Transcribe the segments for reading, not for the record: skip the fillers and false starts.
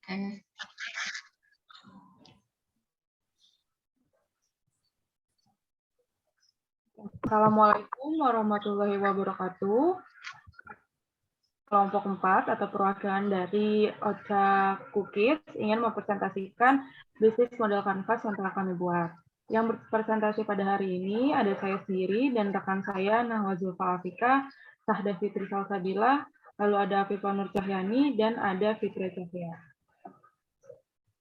Assalamualaikum warahmatullahi wabarakatuh. Kelompok 4 atau perwakilan dari OCA Cookies ingin mempresentasikan bisnis model kanvas yang telah kami buat. Yang berpresentasi pada hari ini ada saya sendiri dan rekan saya Nahwa Zulfa Afika, Sahda Fitri Salsabila, lalu ada Afifah Nur Cahyani, dan ada Fitri Cahya.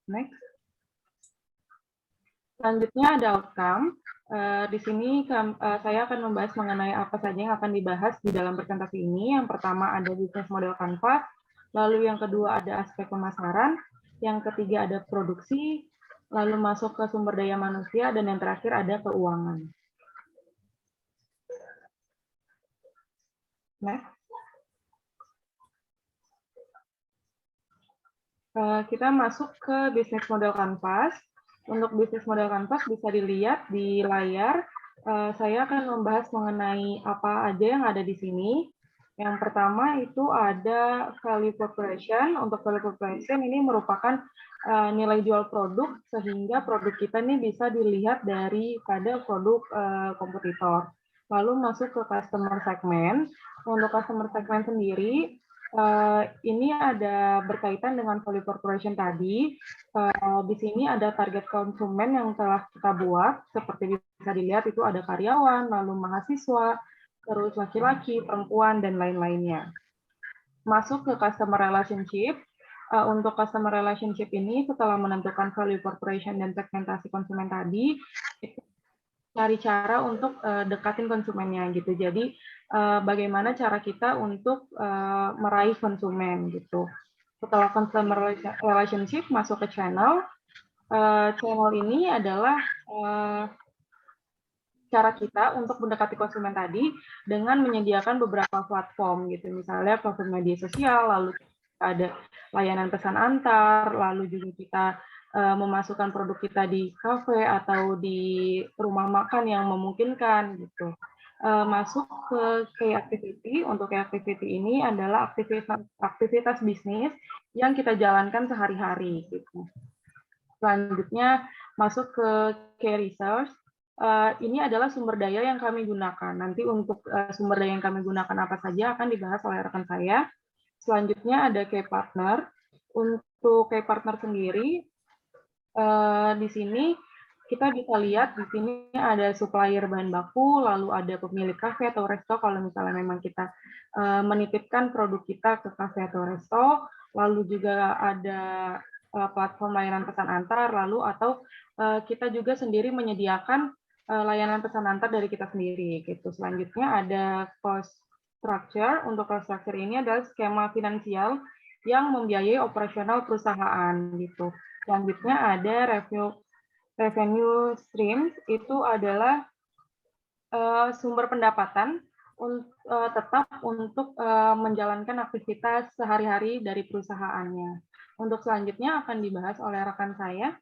Next. Selanjutnya ada outcome. Di sini saya akan membahas mengenai apa saja yang akan dibahas di dalam presentasi ini. Yang pertama ada bisnis model kanvas, lalu yang kedua ada aspek pemasaran, yang ketiga ada produksi, lalu masuk ke sumber daya manusia, dan yang terakhir ada keuangan. Next. Kita masuk ke bisnis model kanvas. Untuk bisnis model kanvas bisa dilihat di layar. Saya akan membahas mengenai apa aja yang ada di sini. Yang pertama itu ada value proposition. Untuk value proposition ini merupakan nilai jual produk sehingga produk kita ini bisa dilihat daripada produk kompetitor. Lalu masuk ke customer segment. Untuk customer segment sendiri, ini ada berkaitan dengan value proposition tadi. Di sini ada target konsumen yang telah kita buat, seperti bisa dilihat itu ada karyawan, lalu mahasiswa, terus laki-laki, perempuan, dan lain-lainnya. Masuk ke customer relationship. Untuk customer relationship ini setelah menentukan value proposition dan segmentasi konsumen tadi, cari cara untuk dekatin konsumennya gitu. Jadi bagaimana cara kita untuk meraih konsumen gitu. Setelah customer relationship masuk ke channel. Channel ini adalah cara kita untuk mendekati konsumen tadi dengan menyediakan beberapa platform gitu. Misalnya platform media sosial, lalu ada layanan pesan antar, lalu juga kita memasukkan produk kita di kafe atau di rumah makan yang memungkinkan gitu. Masuk ke key activity. Untuk key activity ini adalah aktivitas bisnis yang kita jalankan sehari-hari gitu. Selanjutnya masuk ke key resource. Ini adalah sumber daya yang kami gunakan. Nanti untuk sumber daya yang kami gunakan apa saja akan dibahas oleh rekan saya. Selanjutnya ada key partner. Untuk key partner sendiri, di sini kita bisa lihat di sini ada supplier bahan baku, lalu ada pemilik kafe atau resto kalau misalnya memang kita menitipkan produk kita ke kafe atau resto, lalu juga ada platform layanan pesan antar, lalu atau kita juga sendiri menyediakan layanan pesan antar dari kita sendiri gitu. Selanjutnya ada cost structure. Untuk cost structure ini adalah skema finansial yang membiayai operasional perusahaan gitu. Selanjutnya ada revenue streams, itu adalah sumber pendapatan tetap untuk menjalankan aktivitas sehari-hari dari perusahaannya. Untuk selanjutnya akan dibahas oleh rekan saya.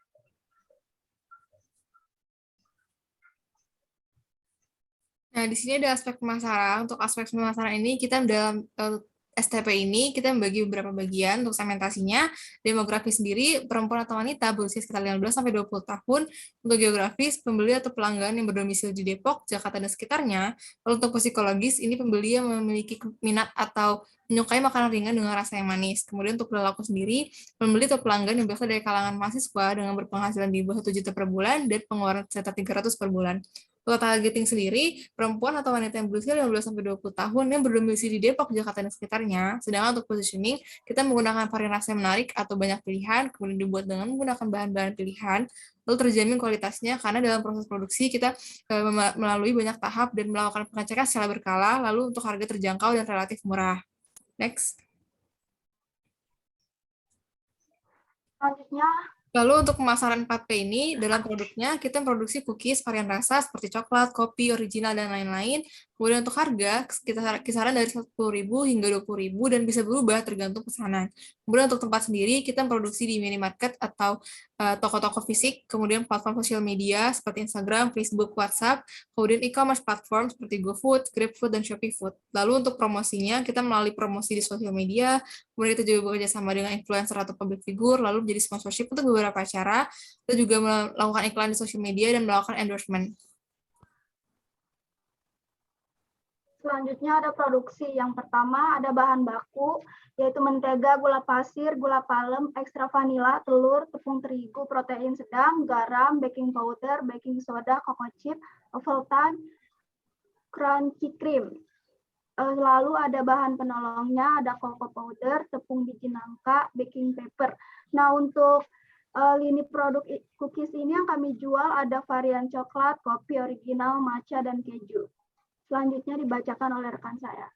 Nah, di sini ada aspek pemasaran. Untuk aspek pemasaran ini kita dalam STP ini kita membagi beberapa bagian untuk segmentasinya. Demografi sendiri, perempuan atau wanita berusia sekitar 15-20 tahun. Untuk geografis, pembeli atau pelanggan yang berdomisili di Depok, Jakarta, dan sekitarnya. Lalu untuk psikologis, ini pembeli yang memiliki minat atau menyukai makanan ringan dengan rasa yang manis. Kemudian untuk perilaku sendiri, pembeli atau pelanggan yang berasal dari kalangan mahasiswa dengan berpenghasilan di bawah 1 juta per bulan dan pengeluaran sekitar 300 per bulan. Untuk targeting sendiri, perempuan atau wanita yang berusia 15-20 tahun yang berdomisili di Depok, Jakarta, dan sekitarnya. Sedangkan untuk positioning, kita menggunakan varian rasa yang menarik atau banyak pilihan, kemudian dibuat dengan menggunakan bahan-bahan pilihan, lalu terjamin kualitasnya, karena dalam proses produksi kita melalui banyak tahap dan melakukan pengecekan secara berkala, lalu untuk harga terjangkau dan relatif murah. Next. Selanjutnya, lalu untuk pemasaran 4P ini, dalam produknya kita memproduksi cookies varian rasa seperti coklat, kopi, original, dan lain-lain. Kemudian untuk harga, kisaran dari 10.000 hingga 20.000 dan bisa berubah tergantung pesanan. Kemudian untuk tempat sendiri, kita produksi di minimarket atau toko-toko fisik, kemudian platform sosial media seperti Instagram, Facebook, WhatsApp, kemudian e-commerce platform seperti GoFood, GrabFood, dan Shopee Food. Lalu untuk promosinya, kita melalui promosi di sosial media, kemudian kita juga bekerja sama dengan influencer atau public figure, lalu menjadi sponsorship untuk beberapa acara, kita juga melakukan iklan di sosial media dan melakukan endorsement. Selanjutnya ada produksi. Yang pertama ada bahan baku, yaitu mentega, gula pasir, gula palem, ekstra vanila, telur, tepung terigu, protein sedang, garam, baking powder, baking soda, cocoa chip, Ovaltine, crunchy cream. Lalu ada bahan penolongnya, ada cocoa powder, tepung biji nangka, baking paper. Nah, untuk lini produk cookies ini yang kami jual ada varian coklat, kopi original, matcha, dan keju. Selanjutnya dibacakan oleh rekan saya.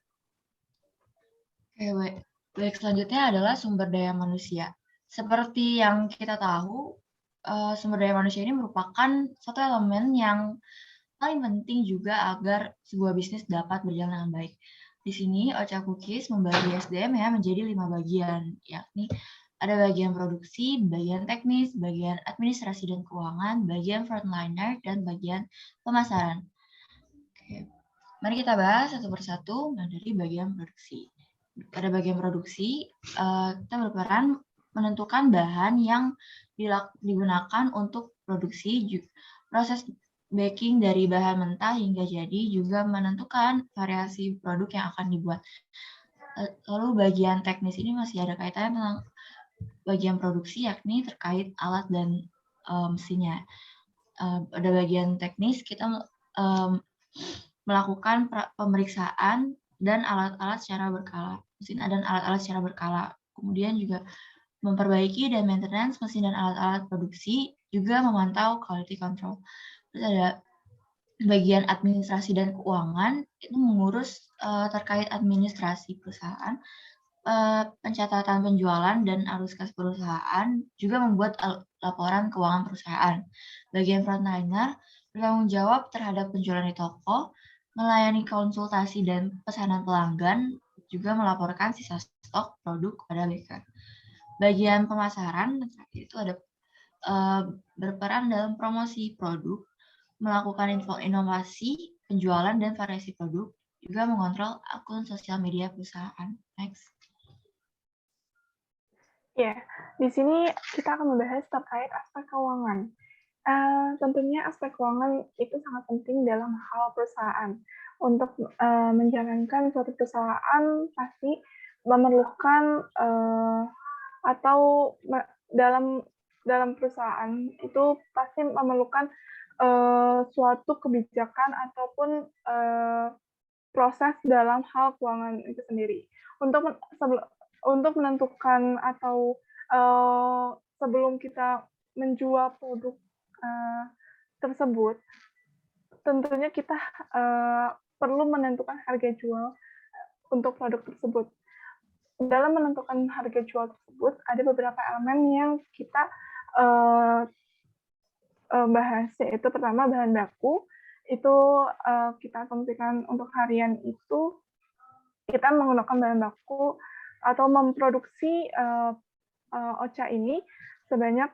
Oke, baik, selanjutnya adalah sumber daya manusia. Seperti yang kita tahu, sumber daya manusia ini merupakan satu elemen yang paling penting juga agar sebuah bisnis dapat berjalan dengan baik. Di sini Ocha Cookies membagi SDM-nya menjadi 5 bagian, yakni ada bagian produksi, bagian teknis, bagian administrasi dan keuangan, bagian frontliner, dan bagian pemasaran. Oke. Mari kita bahas satu persatu dari bagian produksi. Pada bagian produksi, kita berperan menentukan bahan yang digunakan untuk produksi, proses baking dari bahan mentah hingga jadi, juga menentukan variasi produk yang akan dibuat. Lalu bagian teknis ini masih ada kaitannya tentang bagian produksi, yakni terkait alat dan mesinnya. Pada bagian teknis, kita melakukan pemeriksaan dan alat-alat secara berkala, mesin dan alat-alat secara berkala. Kemudian juga memperbaiki dan maintenance mesin dan alat-alat produksi, juga memantau quality control. Terus ada bagian administrasi dan keuangan, itu mengurus terkait administrasi perusahaan, pencatatan penjualan dan arus kas perusahaan, juga membuat laporan keuangan perusahaan. Bagian frontliner bertanggung jawab terhadap penjualan di toko, melayani konsultasi dan pesanan pelanggan, juga melaporkan sisa stok produk kepada baker. Bagian pemasaran itu ada berperan dalam promosi produk, melakukan inovasi, penjualan, dan variasi produk, juga mengontrol akun sosial media perusahaan. Next. Ya, di sini kita akan membahas terkait aspek keuangan. Tentunya aspek keuangan itu sangat penting dalam hal perusahaan. Untuk menjalankan suatu perusahaan pasti memerlukan atau dalam perusahaan itu pasti memerlukan suatu kebijakan ataupun proses dalam hal keuangan itu sendiri. Untuk menentukan atau sebelum kita menjual produk tersebut, tentunya kita perlu menentukan harga jual untuk produk tersebut. Dalam menentukan harga jual tersebut, ada beberapa elemen yang kita bahas, yaitu pertama bahan baku. Itu kita asumsikan untuk harian itu kita menggunakan bahan baku atau memproduksi Ocha ini sebanyak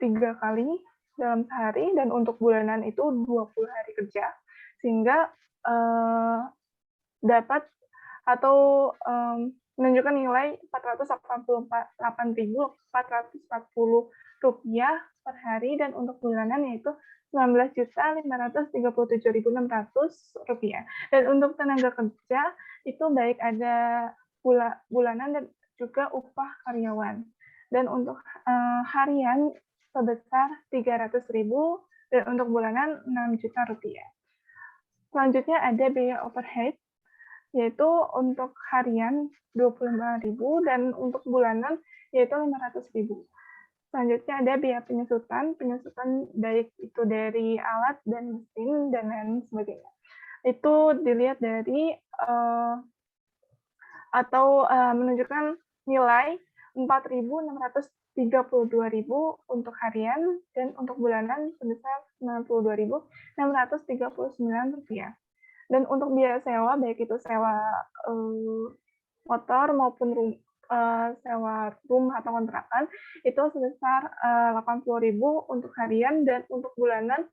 3 kali dalam sehari, dan untuk bulanan itu 20 hari kerja, sehingga dapat atau menunjukkan nilai Rp488.440 per hari, dan untuk bulanan yaitu Rp19.537.600. Dan untuk tenaga kerja itu baik ada bulanan dan juga upah karyawan. Dan untuk harian sebesar Rp300.000 dan untuk bulanan Rp6 juta. Selanjutnya ada biaya overhead, yaitu untuk harian Rp25.000 dan untuk bulanan yaitu Rp500.000. Selanjutnya ada biaya penyusutan baik itu dari alat dan mesin dan lain sebagainya. Itu dilihat dari menunjukkan nilai Rp4.632.000 untuk harian dan untuk bulanan sebesar Rp92.639. Dan untuk biaya sewa, baik itu sewa motor maupun sewa rumah atau kontrakan, itu sebesar 80.000 untuk harian, dan untuk bulanan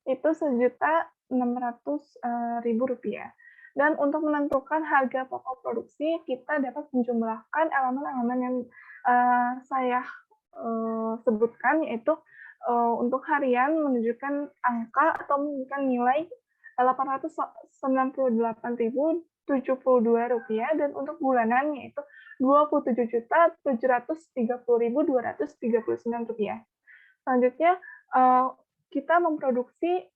itu Rp1.600.000. Dan untuk menentukan harga pokok produksi, kita dapat menjumlahkan elemen-elemen yang saya sebutkan, yaitu untuk harian menunjukkan angka atau menunjukkan nilai Rp898.072, dan untuk bulanan yaitu Rp27.730.239. Selanjutnya kita memproduksi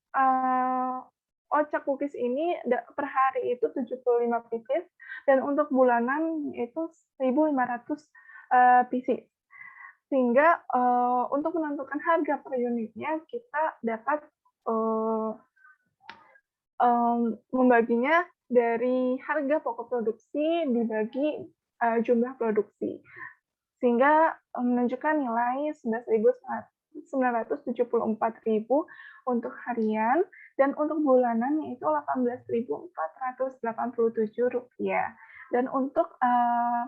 ocak cookies ini per hari itu 75 pieces, dan untuk bulanan itu 1.500 pieces. Sehingga untuk menentukan harga per unitnya, kita dapat membaginya dari harga pokok produksi dibagi jumlah produksi, sehingga menunjukkan nilai 11.974.000 untuk harian, dan untuk bulanan yaitu Rp18.487. Dan untuk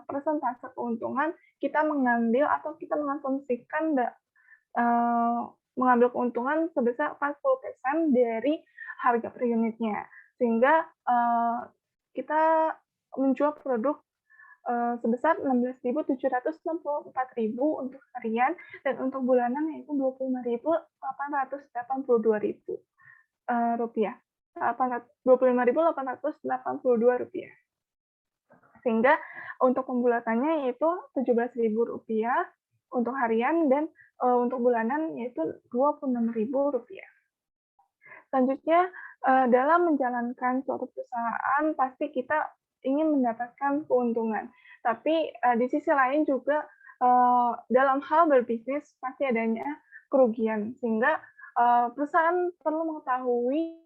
persentase keuntungan, kita mengambil atau kita mengasumsikan mengambil keuntungan sebesar 40% dari harga per unitnya, sehingga kita menjual produk sebesar Rp16.764.000 untuk harian, dan untuk bulanan yaitu Rp25.882. Rp25.882. Sehingga untuk pembulatannya yaitu Rp17.000 untuk harian, dan untuk bulanan yaitu Rp26.000. Selanjutnya, dalam menjalankan suatu perusahaan, pasti kita ingin mendapatkan keuntungan. Tapi di sisi lain juga dalam hal berbisnis pasti adanya kerugian, sehingga perusahaan perlu mengetahui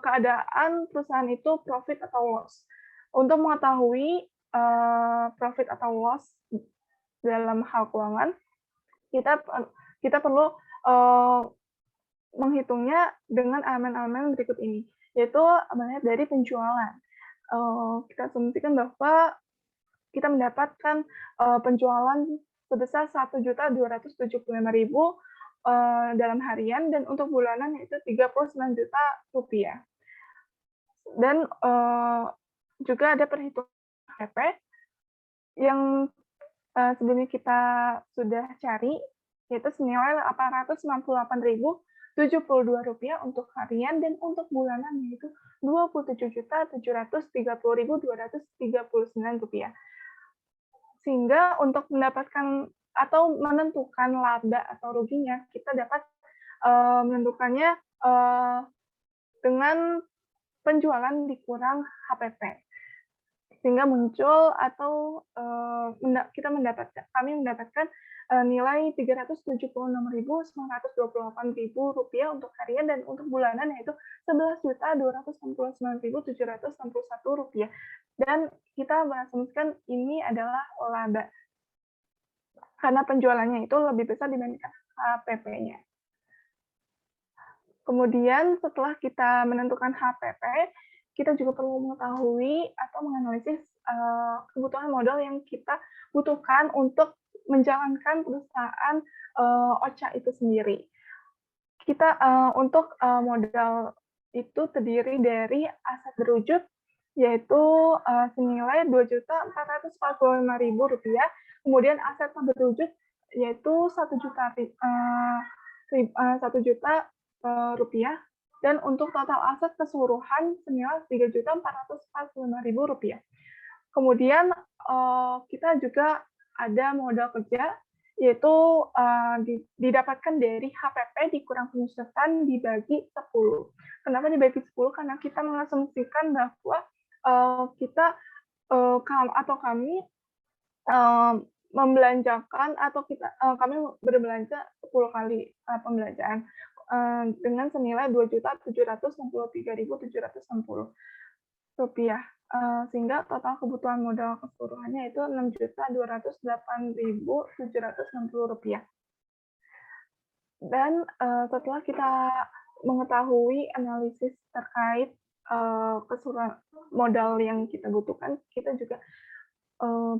keadaan perusahaan itu profit atau loss. Untuk mengetahui profit atau loss dalam hal keuangan, kita perlu menghitungnya dengan elemen-elemen berikut ini, yaitu melihat dari penjualan. Kita asumsikan bahwa kita mendapatkan penjualan sebesar Rp1.275.000 dalam harian, dan untuk bulanan yaitu Rp39 juta. Dan juga ada perhitungan HPP yang sebelumnya kita sudah cari, yaitu senilai Rp898.072 untuk harian, dan untuk bulanan yaitu Rp27.730.239. Sehingga untuk mendapatkan atau menentukan laba atau ruginya, kita dapat menentukannya dengan penjualan dikurang HPP, sehingga muncul atau kami mendapatkan nilai Rp376.928.000 untuk harian, dan untuk bulanan yaitu Rp11.269.761. Dan kita berasumsikan ini adalah laba, karena penjualannya itu lebih besar dibandingkan HPP-nya. Kemudian setelah kita menentukan HPP, kita juga perlu mengetahui atau menganalisis kebutuhan modal yang kita butuhkan untuk menjalankan perusahaan OCA itu sendiri. Kita untuk modal itu terdiri dari aset berwujud, yaitu senilai Rp2.445.000, kemudian aset tak berwujud yaitu Rp1.000.000, dan untuk total aset keseluruhan senilai Rp3.445.000. Kemudian kita juga ada modal kerja, yaitu didapatkan dari HPP dikurang penyusutan dibagi 10. Kenapa dibagi 10? Karena kita mengasumsikan bahwa kami membelanjakan atau kami berbelanja 10 kali pembelanjaan dengan senilai Rp2.763.760, sehingga total kebutuhan modal keseluruhannya itu Rp6.208.760. Dan setelah kita mengetahui analisis terkait keseluruhan modal yang kita butuhkan, kita juga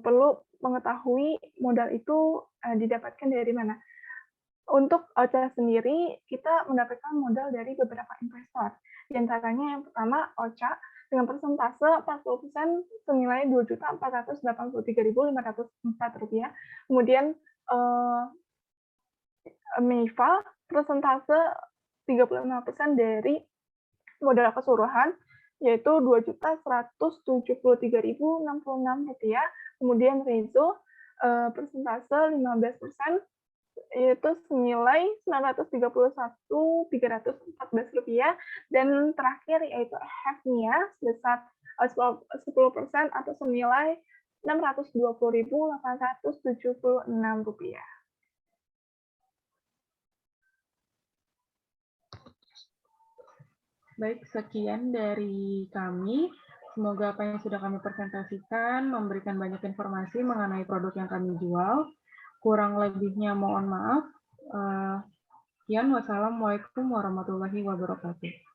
perlu mengetahui modal itu didapatkan dari mana. Untuk OCA sendiri, kita mendapatkan modal dari beberapa investor. Di antaranya yang pertama, OCA dengan persentase 40% senilai Rp2.483.504. Kemudian MEIFA persentase 35% dari modal keseluruhan, yaitu Rp2.173.066. Kemudian REZO persentase 15%, yaitu senilai Rp931.314. Dan terakhir yaitu HEFNIA sebesar 10% atau senilai Rp620.876. Baik, sekian dari kami. Semoga apa yang sudah kami presentasikan memberikan banyak informasi mengenai produk yang kami jual. Kurang lebihnya mohon maaf. Sekian, wassalamualaikum warahmatullahi wabarakatuh.